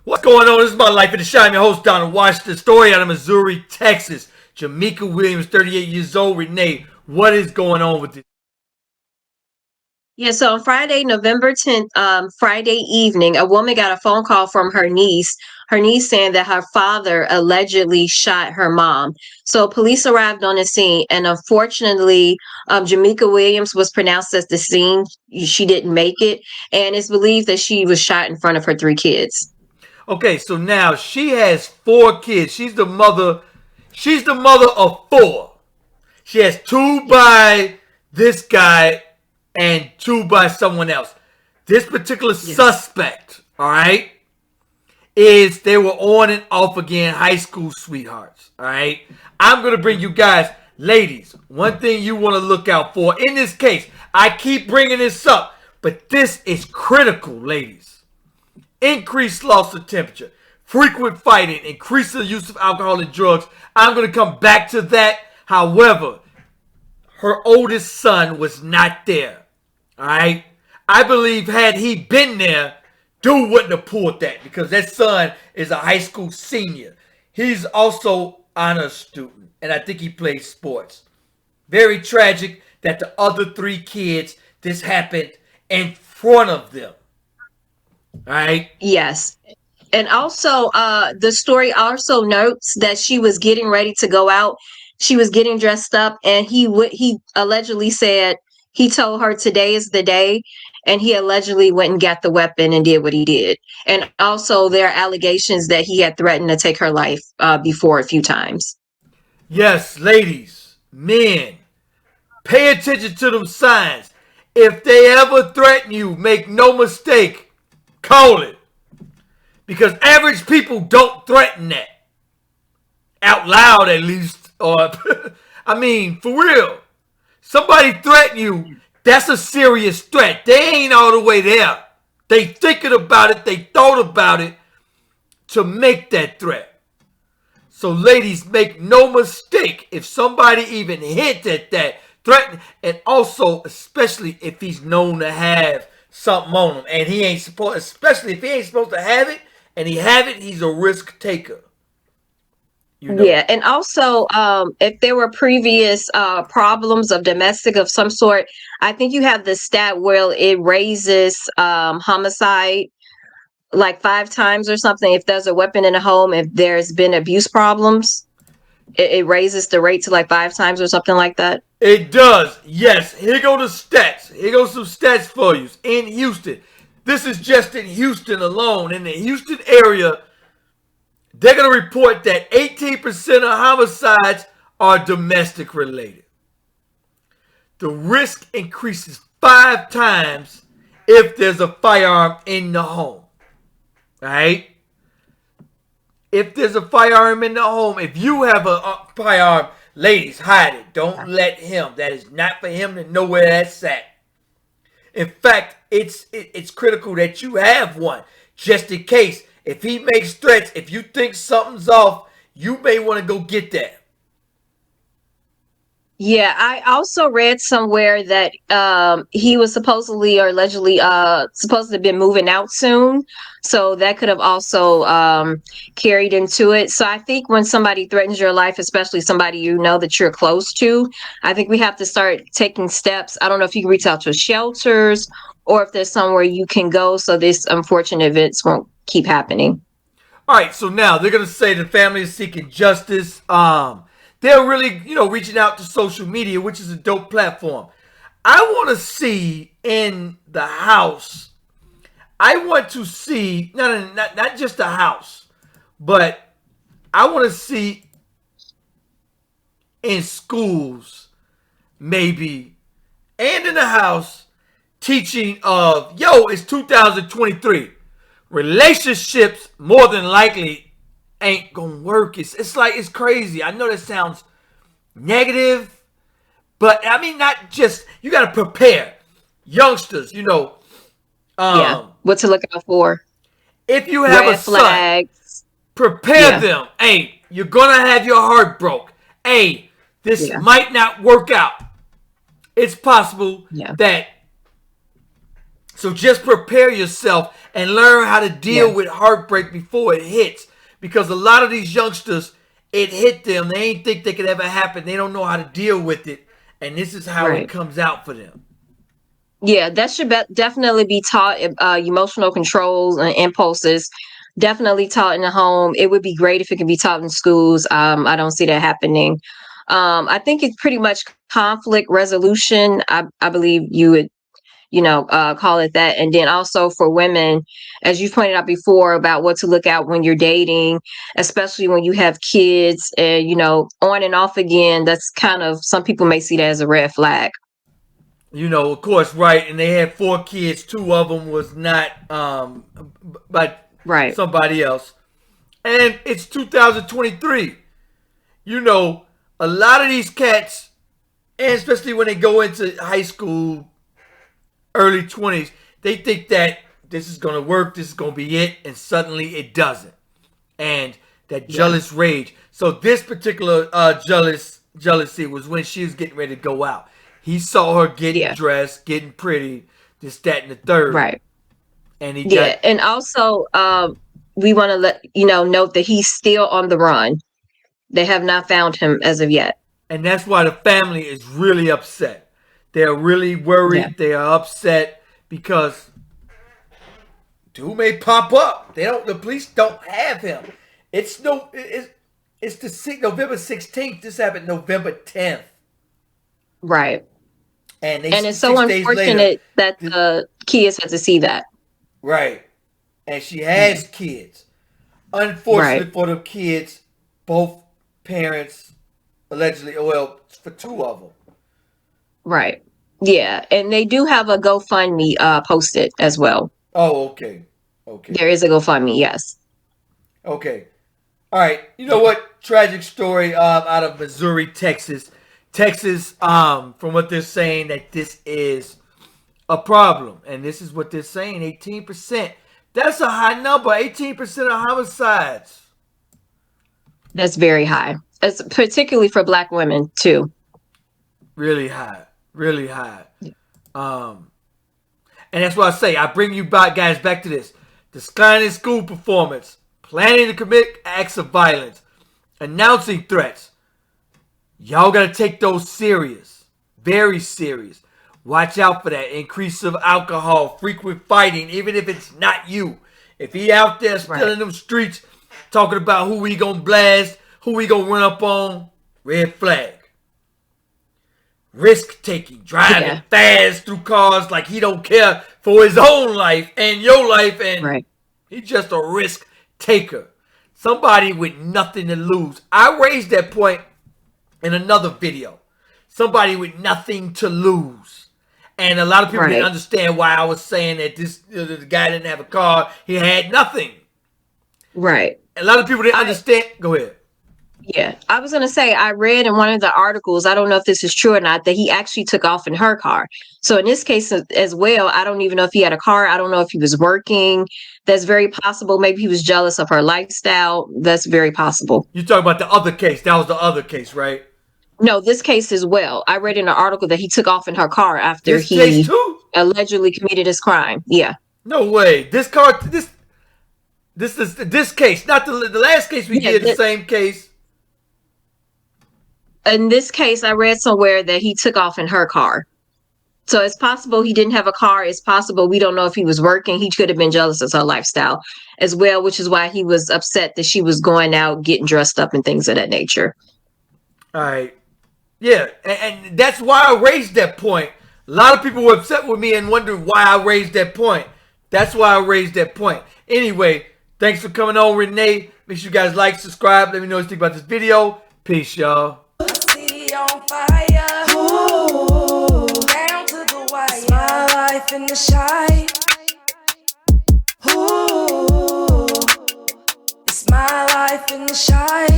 What's going on? This is My Life in the Shine. I'm your host, Donald Washington. Story out of Missouri, Texas. Jameka Williams, 38 years old. Renee, what is going on with this? Yeah, so on Friday, November 10th, Friday evening, a woman got a phone call from her niece saying that her father allegedly shot her mom. So police arrived on the scene, and unfortunately, Jameka Williams was pronounced as deceased. She didn't make it, and it's believed that she was shot in front of her three kids. Okay, so now she has 4 kids. She's the mother. She's the mother of 4. She has 2 by this guy and 2 by someone else. This particular Yes. suspect, all right, is they were on and off again, high school sweethearts. All right, I'm gonna bring you guys, ladies, one thing you want to look out for in this case. I keep bringing this up, but this is critical, ladies. Increased loss of temperature, frequent fighting, increase the use of alcohol and drugs. I'm gonna come back to that. However, her oldest son was not there. All right, I believe had he been there, dude wouldn't have pulled that because that son is a high school senior. He's also honor student, and I think he plays sports. Very tragic that the other 3 kids, this happened in front of them. All right. Yes. And also, the story also notes that she was getting ready to go out. She was getting dressed up, and he allegedly said he told her today is the day, and he allegedly went and got the weapon and did what he did. And also, there are allegations that he had threatened to take her life before a few times. Yes, ladies, men, pay attention to them signs. If they ever threaten you, make no mistake, call it. Because average people don't threaten that. Out loud, at least. Or, I mean, for real. Somebody threaten you, that's a serious threat. They ain't all the way there. They thinking about it, they thought about it to make that threat. So, ladies, make no mistake if somebody even hint at that, threaten, and also, especially if he's known to have something on him, and he ain't supposed, especially if he ain't supposed to have it, and he have it, he's a risk taker. You know. Yeah, and also, if there were previous problems of domestic of some sort, I think you have the stat where it raises homicide like 5 times or something. If there's a weapon in the home, if there's been abuse problems, it raises the rate to like 5 times or something like that. It does. Yes. Here go the stats. Here go some stats for you in Houston. This is just in Houston alone. In the Houston area, they're going to report that 18% of homicides are domestic related. The risk increases 5 times if there's a firearm in the home. All right? If there's a firearm in the home, if you have a firearm, ladies, hide it. Don't let him. That is not for him to know where that's at. In fact, it's critical that you have one just in case. If he makes threats, if you think something's off, you may want to go get that. Yeah, I also read somewhere that he was supposedly or allegedly supposed to have been moving out soon. So that could have also carried into it. So I think when somebody threatens your life, especially somebody you know that you're close to, I think we have to start taking steps. I don't know if you can reach out to shelters or if there's somewhere you can go so this unfortunate events won't keep happening. All right, so now they're gonna say the family is seeking justice. They're really, reaching out to social media, which is a dope platform. I want to see in the house. I want to see not just the house, but I want to see in schools, maybe, and in the house, teaching of it's 2023. Relationships more than likely ain't gonna work. It's like it's crazy. I know that sounds negative, but I mean not just you gotta prepare youngsters, Yeah, um what to look out for. if you have a Red son, flags. prepare Yeah, them. Hey, you're gonna have your heart broke. Hey, this yeah, might not work out. It's possible yeah. that So just prepare yourself and learn how to deal with heartbreak before it hits. Because a lot of these youngsters, it hit them. They ain't think they could ever happen. They don't know how to deal with it. And this is how it comes out for them. Yeah, that should definitely be taught. Emotional controls and impulses, definitely taught in the home. It would be great if it could be taught in schools. I don't see that happening. I think it's pretty much conflict resolution. I believe you would, call it that. And then also for women, as you pointed out before, about what to look out when you're dating, especially when you have kids and, on and off again. That's kind of, some people may see that as a red flag. Of course, right. And they had 4 kids. 2 of them was not but somebody else. And it's 2023. A lot of these cats, and especially when they go into high school, early 20s, they think that this is going to work, this is going to be it, and suddenly it doesn't. And that jealous rage. So this particular jealousy was when she was getting ready to go out. He saw her getting dressed, getting pretty, this, that, and the third. Right. And and also we want to let note that he's still on the run. They have not found him as of yet. And that's why the family is really upset. They're really worried. Yeah. They are upset because dude may pop up. The police don't have him. It's November 16th. This happened November 10th. Right. And it's so unfortunate that the kids had to see that. Right. And she has kids. Unfortunate for the kids, both parents allegedly, for 2 of them. Right. Yeah. And they do have a GoFundMe posted as well. Oh, okay. Okay. There is a GoFundMe, yes. Okay. All right. You know what? Tragic story out of Missouri, Texas. From what they're saying, that this is a problem. And this is what they're saying, 18%. That's a high number, 18% of homicides. That's very high. It's particularly for Black women, too. Really high. Really high. And that's what I say. I bring you guys back to this. Declining school performance. Planning to commit acts of violence. Announcing threats. Y'all got to take those serious. Very serious. Watch out for that. Increase of alcohol. Frequent fighting. Even if it's not you. If he out there still in them streets talking about who we going to blast, who we going to run up on, red flag. Risk taking. Driving fast through cars like he don't care for his own life and your life. And he's just a risk taker. Somebody with nothing to lose. I raised that point in another video. Somebody with nothing to lose. And a lot of people didn't understand why I was saying that the guy didn't have a car. He had nothing. Right. A lot of people didn't understand. Go ahead. Yeah. I was going to say, I read in one of the articles, I don't know if this is true or not, that he actually took off in her car. So in this case as well, I don't even know if he had a car. I don't know if he was working. That's very possible. Maybe he was jealous of her lifestyle. That's very possible. You talking about the other case. That was the other case, right? No, this case as well. I read in an article that he took off in her car after he allegedly committed his crime. Yeah. No way. This is this case, not the last case we did, the same case. In this case, I read somewhere that he took off in her car. So it's possible he didn't have a car. It's possible we don't know if he was working. He could have been jealous of her lifestyle as well, which is why he was upset that she was going out, getting dressed up and things of that nature. All right. Yeah. And that's why I raised that point. A lot of people were upset with me and wondered why I raised that point. That's why I raised that point. Anyway, thanks for coming on, Renee. Make sure you guys like, subscribe. Let me know what you think about this video. Peace, y'all. On fire, ooh, down to the wire. It's my life in the shine. Ooh, it's my life in the shine.